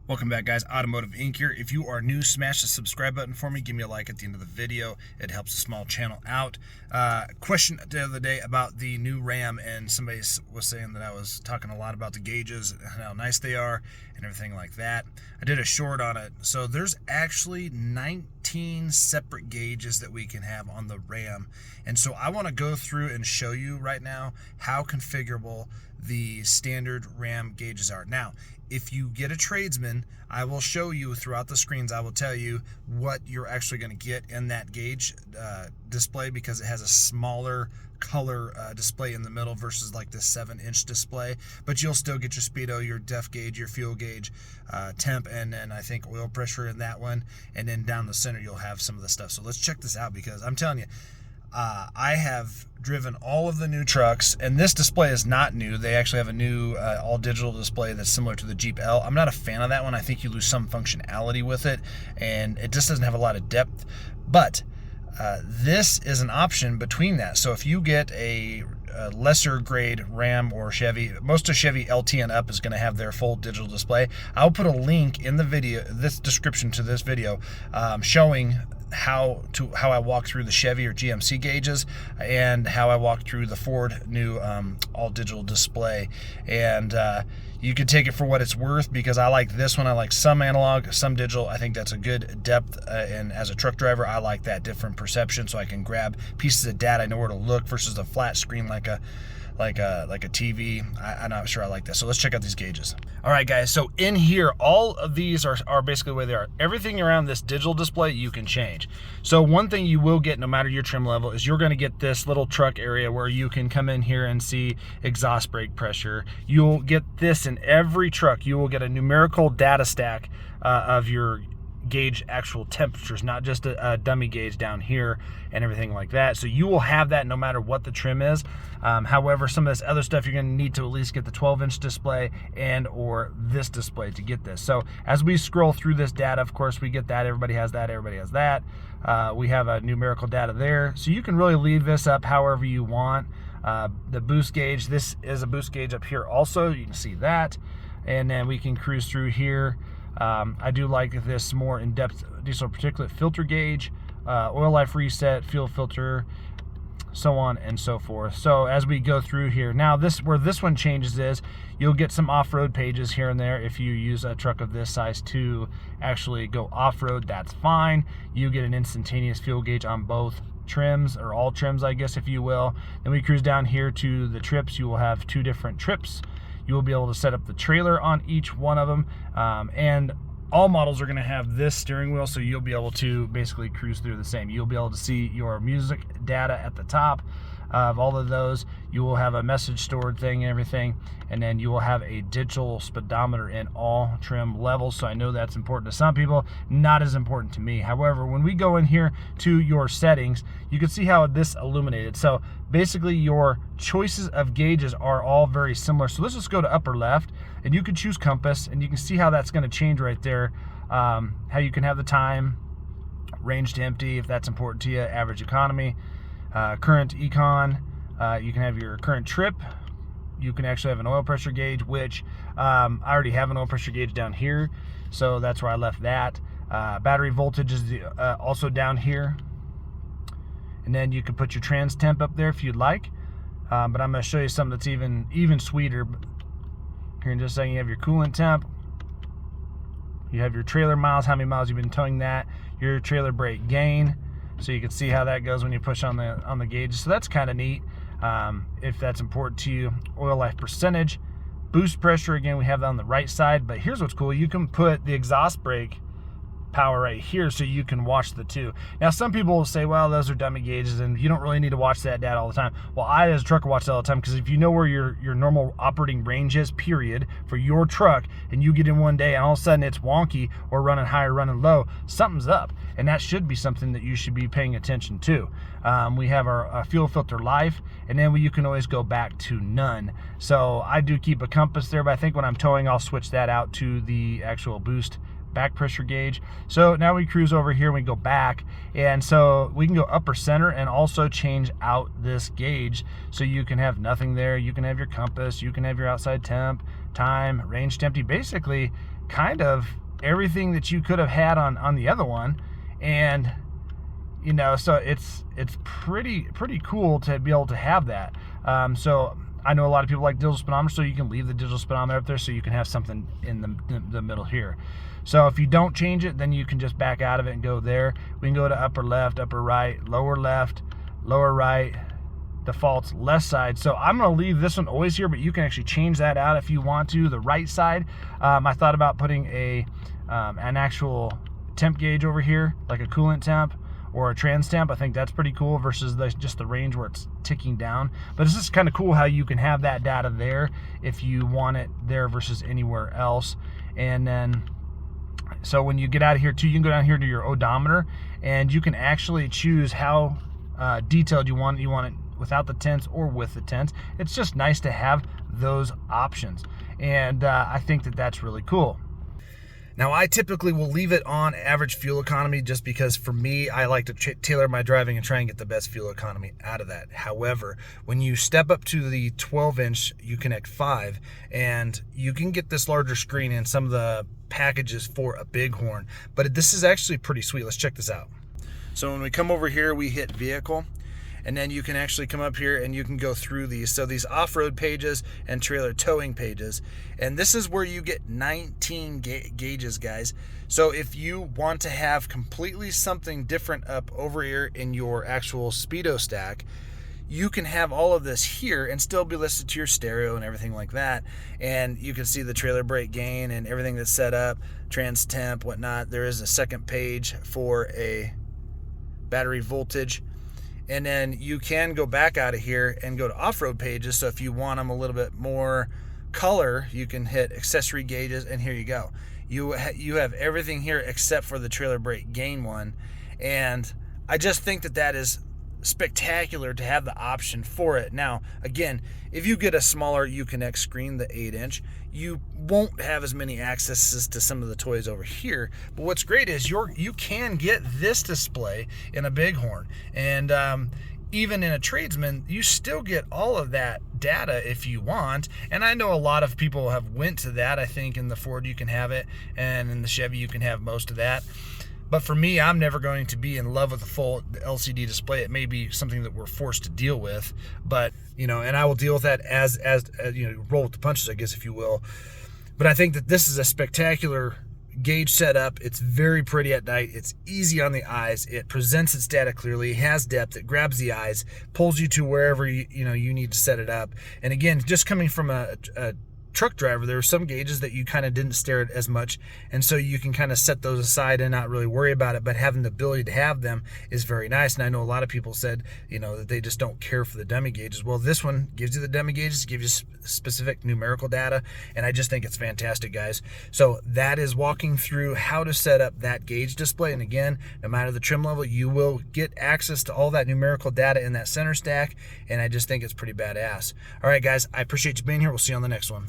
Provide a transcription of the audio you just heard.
Welcome back, guys. Automotive Inc. here. If you are new, smash the subscribe button for me. Give me a like at the end of the video. It helps the small channel out. Question the other day about the new Ram, and somebody was saying that I was talking a lot about the gauges and how nice they are and everything like that. I did a short on it. So there's actually 19 separate gauges that we can have on the Ram. And so I want to go through and show you right now how configurable the standard Ram gauges are. Now, if you get a tradesman, I will show you throughout the screens, I will tell you what you're actually going to get in that gauge display, because it has a smaller color display in the middle versus like the 7-inch display. But you'll still get your speedo, your def gauge, your fuel gauge, temp, and then I think oil pressure in that one. And then down the center, you'll have some of the stuff. So let's check this out, because I'm telling you, I have driven all of the new trucks, and this display is not new. They actually have a new all-digital display that's similar to the Jeep L. I'm not a fan of that one. I think you lose some functionality with it, and it just doesn't have a lot of depth. But this is an option between that. So if you get a lesser grade Ram or Chevy, most of Chevy LT and up is going to have their full digital display. I'll put a link in the video, this description to this video, showing how I walk through the Chevy or GMC gauges and how I walk through the Ford new all digital display. And you can take it for what it's worth, because I like this one. I like some analog, some digital. I think that's a good depth, and as a truck driver, I like that different perception, so I can grab pieces of data. I know where to look versus a flat screen like a TV. I'm not sure I like that. So let's check out these gauges. All right, guys. So in here, all of these are basically the way they are. Everything around this digital display you can change. So one thing you will get, no matter your trim level, is you're going to get this little truck area where you can come in here and see exhaust brake pressure. You'll get this in every truck. You will get a numerical data stack of your gauge actual temperatures, not just a dummy gauge down here and everything like that. So you will have that no matter what the trim is. However, some of this other stuff, you're going to need to at least get the 12-inch display and or this display to get this. So as we scroll through this data, of course, we get that. Everybody has that. Everybody has that. We have a numerical data there. So you can really leave this up however you want. The boost gauge, this is a boost gauge up here also. You can see that. And then we can cruise through here. I do like this more in-depth diesel particulate filter gauge, oil life reset, fuel filter, so on and so forth. So as we go through here, now where this one changes is you'll get some off-road pages here and there. If you use a truck of this size to actually go off-road, that's fine. You get an instantaneous fuel gauge on both trims, or all trims, I guess, if you will. Then we cruise down here to the trips. You will have 2 different trips. You will be able to set up the trailer on each one of them, and all models are going to have this steering wheel, so you'll be able to basically cruise through the same. You'll be able to see your music data at the top of all of those. You will have a message stored thing and everything, and then you will have a digital speedometer in all trim levels. So I know that's important to some people, not as important to me. However, when we go in here to your settings, you can see how this illuminated. So basically your choices of gauges are all very similar. So let's just go to upper left, and you can choose compass, and you can see how that's going to change right there. How you can have the time, range to empty if that's important to you, average economy, current econ. You can have your current trip. You can actually have an oil pressure gauge, which I already have an oil pressure gauge down here, so that's where I left that. Battery voltage is also down here, and then you can put your trans temp up there if you'd like. But I'm going to show you something that's even sweeter. Here in just a second, you have your coolant temp. You have your trailer miles, how many miles you've been towing that. Your trailer brake gain, so you can see how that goes when you push on the gauge. So that's kind of neat if that's important to you. Oil life percentage, boost pressure, again, we have that on the right side. But here's what's cool: you can put the exhaust brake power right here, so you can watch the two. Now, some people will say, well, those are dummy gauges and you don't really need to watch that data all the time. Well, I as a trucker watch that all the time, because if you know where your normal operating range is, period, for your truck, and you get in one day and all of a sudden it's wonky or running high or running low, something's up, and that should be something that you should be paying attention to. We have our fuel filter life, and then you can always go back to none. So I do keep a compass there, but I think when I'm towing, I'll switch that out to the actual boost back pressure gauge. So now we cruise over here, we go back, and so we can go upper center and also change out this gauge, so you can have nothing there. You can have your compass, you can have your outside temp, time, range to empty. Basically kind of everything that you could have had on the other one. And you know, so it's pretty cool to be able to have that. So I know a lot of people like digital speedometer, so you can leave the digital speedometer up there so you can have something in the middle here. So if you don't change it, then you can just back out of it and go there. We can go to upper left, upper right, lower left, lower right, defaults left side. So I'm going to leave this one always here, but you can actually change that out if you want to. The right side, I thought about putting an actual temp gauge over here, like a coolant temp or a trans temp. I think that's pretty cool versus just the range where it's ticking down. But it's just kind of cool how you can have that data there if you want it there versus anywhere else. And then, so when you get out of here too, you can go down here to your odometer, and you can actually choose how detailed you want it. You want it without the tents or with the tents. It's just nice to have those options. And I think that that's really cool. Now, I typically will leave it on average fuel economy just because for me, I like to tailor my driving and try and get the best fuel economy out of that. However, when you step up to the 12-inch UConnect 5, and you can get this larger screen in some of the packages for a Bighorn, but this is actually pretty sweet. Let's check this out. So when we come over here, we hit vehicle, and then you can actually come up here and you can go through these. So these off-road pages and trailer towing pages. And this is where you get 19 gauges, guys. So if you want to have completely something different up over here in your actual speedo stack, you can have all of this here and still be listed to your stereo and everything like that. And you can see the trailer brake gain and everything that's set up, trans temp, whatnot. There is a second page for a battery voltage. And then you can go back out of here and go to off-road pages. So if you want them a little bit more color, you can hit accessory gauges, and here you go. You have everything here except for the trailer brake gain one. And I just think that that is spectacular to have the option for it. Now, again, if you get a smaller UConnect screen, the 8-inch, you won't have as many accesses to some of the toys over here. But what's great is you can get this display in a Bighorn, and even in a Tradesman, you still get all of that data if you want. And I know a lot of people have went to that. I think in the Ford you can have it, and in the Chevy you can have most of that. But for me, I'm never going to be in love with a full LCD display. It may be something that we're forced to deal with, but you know, and I will deal with that as you know, roll with the punches, I guess, if you will. But I think that this is a spectacular gauge setup. It's very pretty at night. It's easy on the eyes. It presents its data clearly. It has depth. It grabs the eyes, pulls you to wherever you need to set it up. And again, just coming from a truck driver, there are some gauges that you kind of didn't stare at as much, and so you can kind of set those aside and not really worry about it. But having the ability to have them is very nice. And I know a lot of people said, you know, that they just don't care for the dummy gauges. Well, this one gives you the dummy gauges, gives you specific numerical data, and I just think it's fantastic, guys. So that is walking through how to set up that gauge display. And again, no matter the trim level, you will get access to all that numerical data in that center stack, and I just think it's pretty badass. All right, guys, I appreciate you being here. We'll see you on the next one.